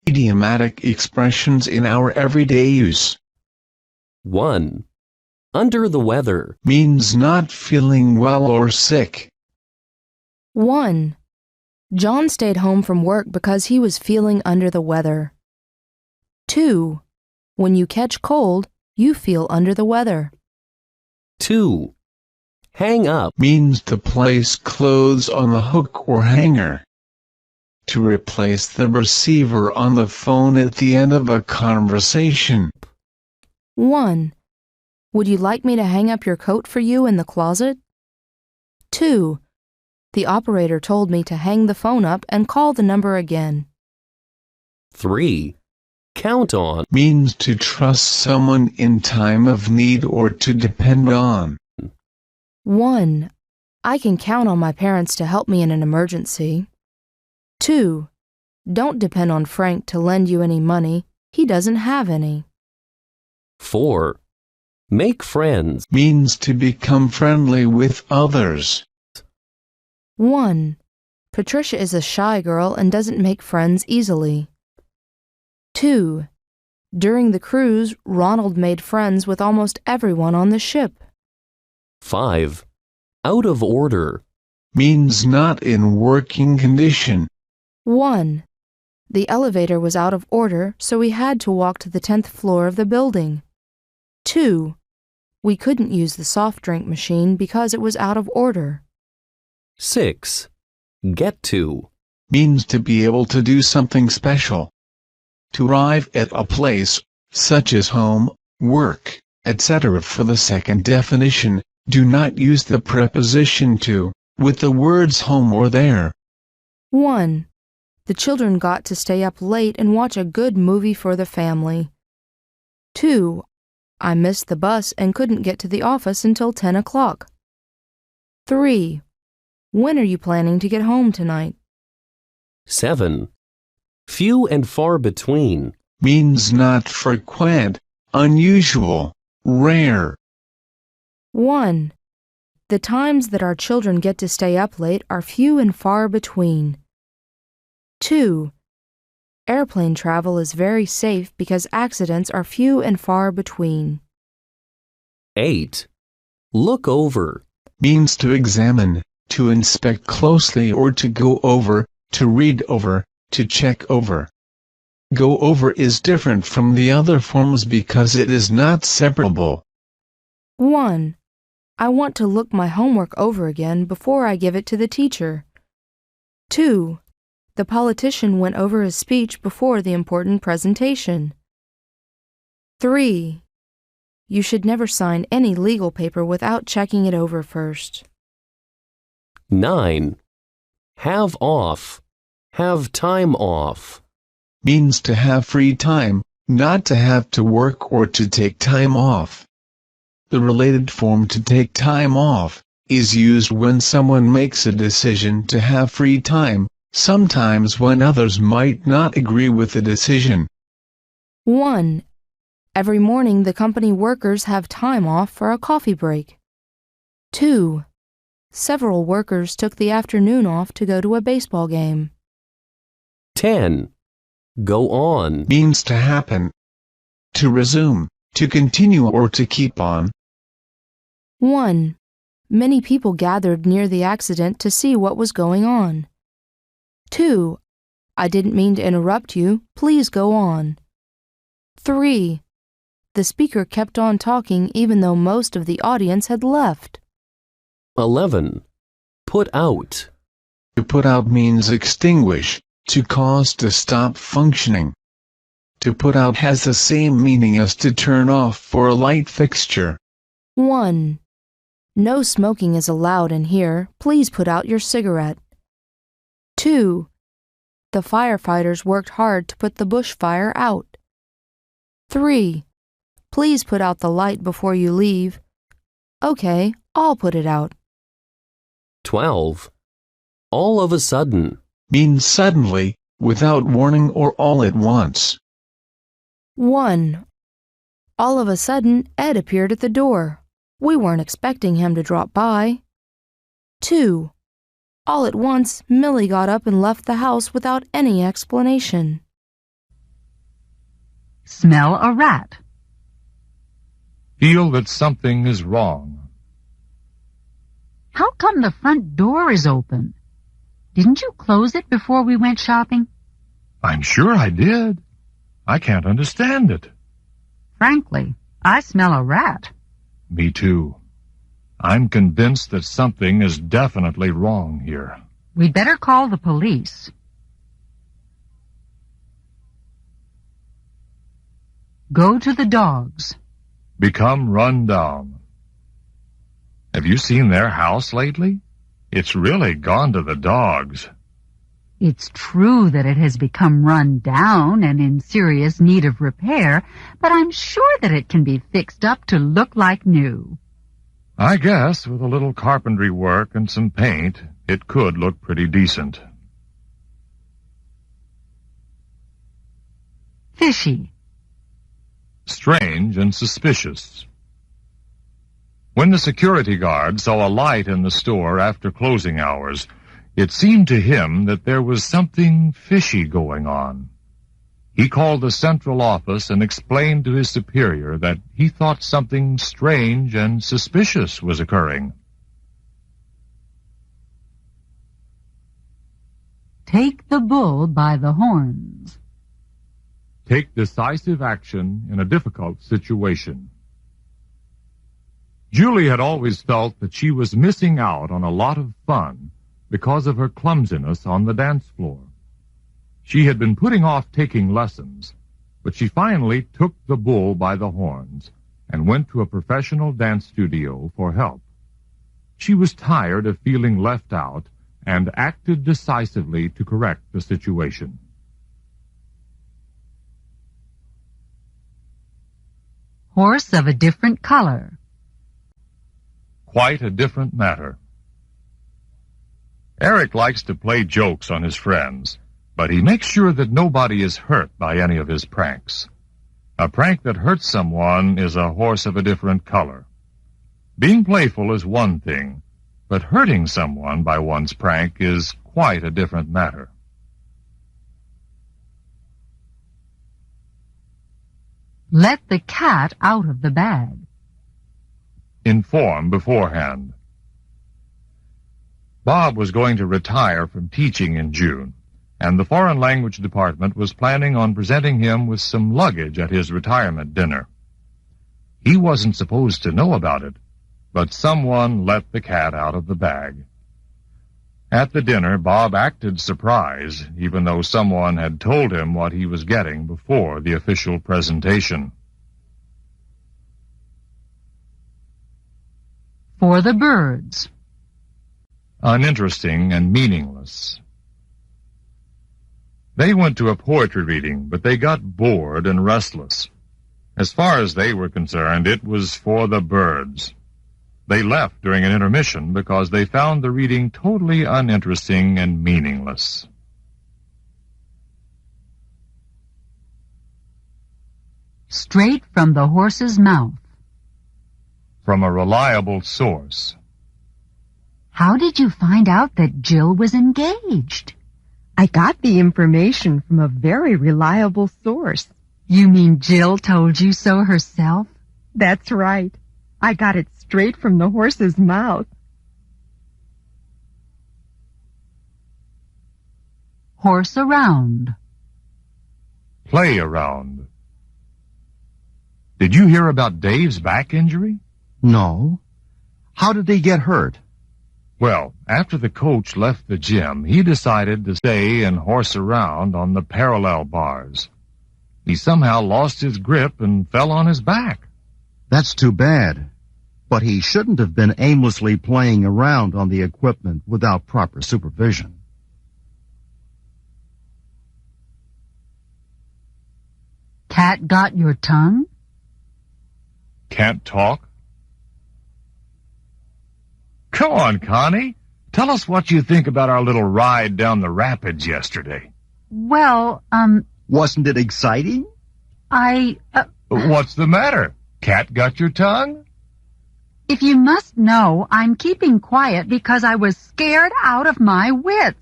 Idiomatic expressions in our everyday use. 1. Under the weather. Means not feeling well or sick. 1. John stayed home from work because he was feeling under the weather. 2. When you catch cold, you feel under the weather. 2. Hang up. Means to place clothes on the hook or hanger. To replace the receiver on the phone at the end of a conversation. 1. Would you like me to hang up your coat for you in the closet? 2. The operator told me to hang the phone up and call the number again. 3. Count on. Means to trust someone in time of need or to depend on. 1. I can count on my parents to help me in an emergency. 2. Don't depend on Frank to lend you any money. He doesn't have any. 4. Make friends. Means to become friendly with others. 1. Patricia is a shy girl and doesn't make friends easily. 2. During the cruise, Ronald made friends with almost everyone on the ship. 5. Out of order. Means not in working condition. 1. The elevator was out of order, so we had to walk to the 10th floor of the building. 2. We couldn't use the soft drink machine because it was out of order. 6. Get to. Means to be able to do something special. To arrive at a place, such as home, work, etc. For the second definition, do not use the preposition to, with the words home or there. 1. The children got to stay up late and watch a good movie for the family. 2. I missed the bus and couldn't get to the office until 10 o'clock. 3. When are you planning to get home tonight? 7. Few and far between. Means not frequent, unusual, rare. 1. The times that our children get to stay up late are few and far between. 2. Airplane travel is very safe because accidents are few and far between. 8. Look over. Means to examine, to inspect closely or to go over, to read over, to check over. Go over is different from the other forms because it is not separable. 1. I want to look my homework over again before I give it to the teacher. 2. The politician went over his speech before the important presentation. 3. You should never sign any legal paper without checking it over first. 9. Have off. Have time off. Means to have free time, not to have to work or to take time off. The related form to take time off is used when someone makes a decision to have free time, sometimes when others might not agree with the decision. 1. Every morning the company workers have time off for a coffee break. 2. Several workers took the afternoon off to go to a baseball game. 10. Go on. Means to happen, to resume, to continue or to keep on. 1. Many people gathered near the accident to see what was going on. 2. I didn't mean to interrupt you. Please go on. 3. The speaker kept on talking even though most of the audience had left. 11. Put out. To put out means extinguish, to cause to stop functioning. To put out has the same meaning as to turn off for a light fixture. 1. No smoking is allowed in here. Please put out your cigarette. 2. The firefighters worked hard to put the bush fire out. 3. Please put out the light before you leave. Okay, I'll put it out. 12. All of a sudden. Means suddenly, without warning or all at once. 1. All of a sudden, Ed appeared at the door. We weren't expecting him to drop by. 2. All at once, Millie got up and left the house without any explanation. Smell a rat. Feel that something is wrong. How come the front door is open? Didn't you close it before we went shopping? I'm sure I did. I can't understand it. Frankly, I smell a rat. Me too. I'm convinced that something is definitely wrong here. We'd better call the police. Go to the dogs. Become run down. Have you seen their house lately? It's really gone to the dogs. It's true that it has become run down and in serious need of repair, but I'm sure that it can be fixed up to look like new. I guess with a little carpentry work and some paint, it could look pretty decent. Fishy. Strange and suspicious. When the security guard saw a light in the store after closing hours, it seemed to him that there was something fishy going on. He called the central office and explained to his superior that he thought something strange and suspicious was occurring. Take the bull by the horns. Take decisive action in a difficult situation. Julie had always felt that she was missing out on a lot of fun because of her clumsiness on the dance floor. She had been putting off taking lessons, but she finally took the bull by the horns and went to a professional dance studio for help. She was tired of feeling left out and acted decisively to correct the situation. Horse of a different color. Quite a different matter. Eric likes to play jokes on his friends, but he makes sure that nobody is hurt by any of his pranks. A prank that hurts someone is a horse of a different color. Being playful is one thing, but hurting someone by one's prank is quite a different matter. Let the cat out of the bag. Inform beforehand. Bob was going to retire from teaching in June, and the foreign language department was planning on presenting him with some luggage at his retirement dinner. He wasn't supposed to know about it, but someone let the cat out of the bag. At the dinner, Bob acted surprised, even though someone had told him what he was getting before the official presentation. For the birds. Uninteresting and meaningless. They went to a poetry reading, but they got bored and restless. As far as they were concerned, it was for the birds. They left during an intermission because they found the reading totally uninteresting and meaningless. Straight from the horse's mouth. From a reliable source. How did you find out that Jill was engaged? I got the information from a very reliable source. You mean Jill told you so herself? That's right. I got it straight from the horse's mouth. Horse around. Play around. Did you hear about Dave's back injury? No. How did he get hurt? Well, after the coach left the gym, he decided to stay and horse around on the parallel bars. He somehow lost his grip and fell on his back. That's too bad. But he shouldn't have been aimlessly playing around on the equipment without proper supervision. Cat got your tongue? Can't talk? Come on, Connie. Tell us what you think about our little ride down the rapids yesterday. Well, Wasn't it exciting? What's the matter? Cat got your tongue? If you must know, I'm keeping quiet because I was scared out of my wits.